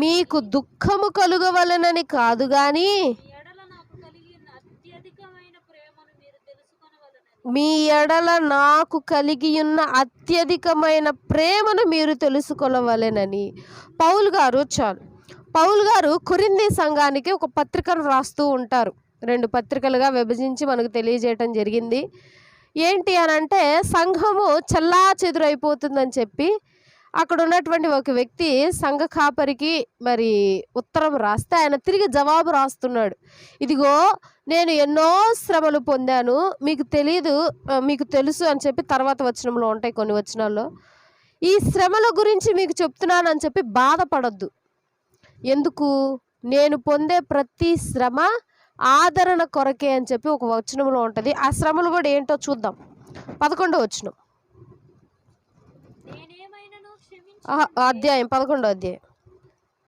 మీకు దుఃఖము కలుగవలెనని కాదు గాని మీ ఎడల నాకు కలిగి ఉన్న అత్యధికమైన ప్రేమను మీరు తెలుసుకొనవలెనని పౌలు గారు కొరింథీ సంఘానికి ఒక పత్రికను రాస్తూ ఉంటారు. 2 పత్రికలుగా విభజించి మనకు తెలియజేయటం జరిగింది. ఏంటి అని అంటే, సంఘము చెల్లా చెదురైపోతుందని చెప్పి అక్కడ ఉన్నటువంటి ఒక వ్యక్తి సంఘ కాపరికి మరి ఉత్తరం రాస్తే ఆయన తిరిగి జవాబు రాస్తున్నాడు. ఇదిగో నేను ఎన్నో శ్రమలు పొందాను, మీకు తెలుసు అని చెప్పి తర్వాత వచనంలో ఉంటాయి కొన్ని వచనాల్లో. ఈ శ్రమల గురించి మీకు చెప్తున్నానని చెప్పి బాధపడొద్దు. ఎందుకు? నేను పొందే ప్రతి శ్రమ ఆదరణ కొరకే అని చెప్పి ఒక వచనంలో ఉంటుంది. ఆ శ్రమలు కూడా ఏంటో చూద్దాం. 11వ వచనం, అధ్యాయం 11వ అధ్యాయం.